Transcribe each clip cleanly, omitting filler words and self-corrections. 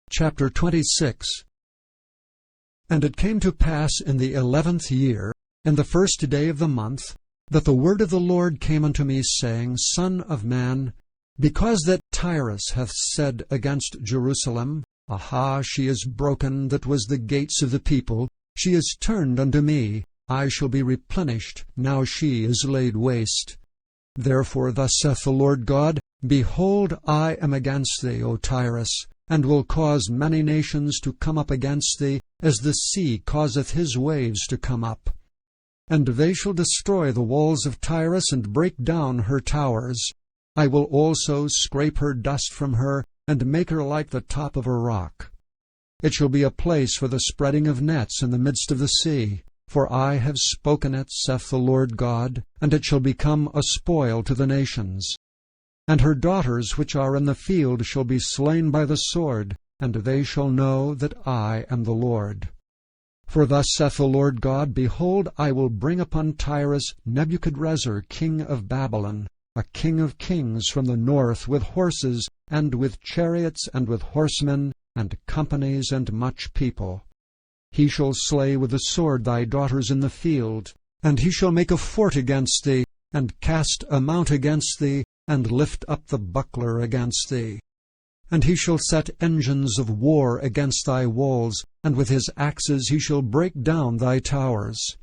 Chapter 26. And it came to pass in the 11th year, in the 1st day of the month, that the word of the Lord came unto me, saying, Son of man, because that Tyre hath said against Jerusalem, Aha, she is broken that was the gates of the people, she is turned unto me, I shall be replenished, now she is laid waste. Therefore thus saith the Lord God, Behold, I am against thee, O Tyre, and will cause many nations to come up against thee, as the sea causeth his waves to come up. And they shall destroy the walls of Tyre, and break down her towers. I will also scrape her dust from her, and make her like the top of a rock. It shall be a place for the spreading of nets in the midst of the sea. For I have spoken it, saith the Lord God, and it shall become a spoil to the nations. And her daughters which are in the field shall be slain by the sword, and they shall know that I am the Lord. For thus saith the Lord God, Behold, I will bring upon Tyre Nebuchadrezzar king of Babylon, a king of kings from the north, with horses, and with chariots, and with horsemen, and companies, and much people. He shall slay with the sword thy daughters in the field, and he shall make a fort against thee, and cast a mount against thee, and lift up the buckler against thee. And he shall set engines of war against thy walls, and with his axes he shall break down thy towers.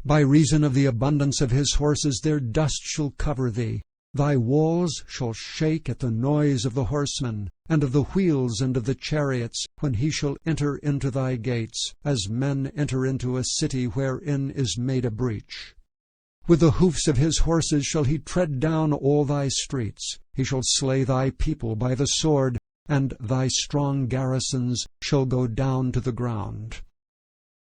By reason of the abundance of his horses their dust shall cover thee. Thy walls shall shake at the noise of the horsemen, and of the wheels and of the chariots, when he shall enter into thy gates, as men enter into a city wherein is made a breach. With the hoofs of his horses shall he tread down all thy streets. He shall slay thy people by the sword, and thy strong garrisons shall go down to the ground.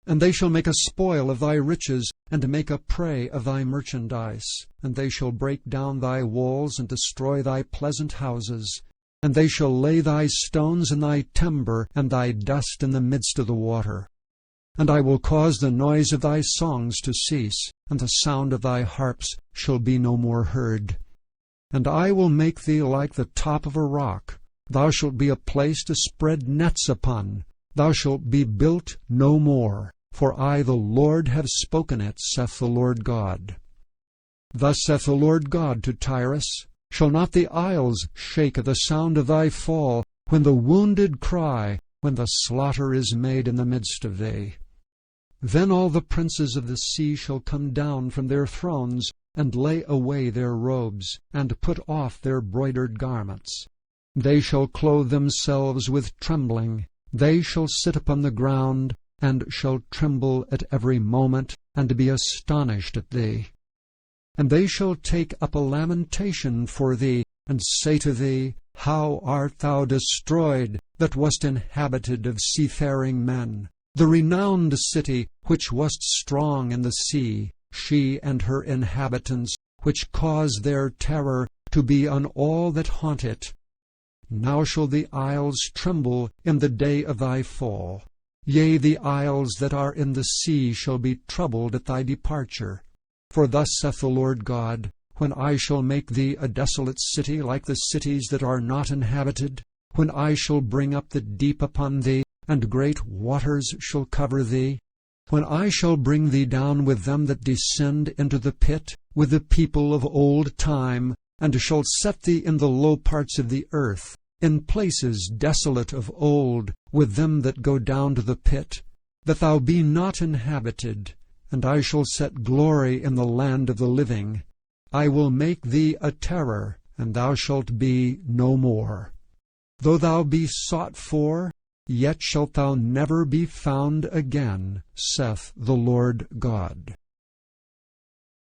And they shall make a spoil of thy riches, and make a prey of thy merchandise. And they shall break down thy walls, and destroy thy pleasant houses. And they shall lay thy stones in thy timber, and thy dust in the midst of the water. And I will cause the noise of thy songs to cease, and the sound of thy harps shall be no more heard. And I will make thee like the top of a rock. Thou shalt be a place to spread nets upon. Thou shalt be built no more. For I, the Lord, have spoken it, saith the Lord God. Thus saith the Lord God to Tyre, Shall not the isles shake at the sound of thy fall, when the wounded cry, when the slaughter is made in the midst of thee? Then all the princes of the sea shall come down from their thrones, and lay away their robes, and put off their broidered garments. They shall clothe themselves with trembling. They shall sit upon the ground, and shall tremble at every moment, and be astonished at thee. And they shall take up a lamentation for thee, and say to thee, How art thou destroyed, that wast inhabited of seafaring men? The renowned city, which wast strong in the sea, she and her inhabitants, which cause their terror to be on all that haunt it. Now shall the isles tremble in the day of thy fall. Yea, the isles that are in the sea shall be troubled at thy departure. For thus saith the Lord God, When I shall make thee a desolate city like the cities that are not inhabited, when I shall bring up the deep upon thee, and great waters shall cover thee, when I shall bring thee down with them that descend into the pit, with the people of old time, and shall set thee in the low parts of the earth, in places desolate of old, with them that go down to the pit, that thou be not inhabited, and I shall set glory in the land of the living. I will make thee a terror, and thou shalt be no more. Though thou be sought for, yet shalt thou never be found again, saith the Lord God.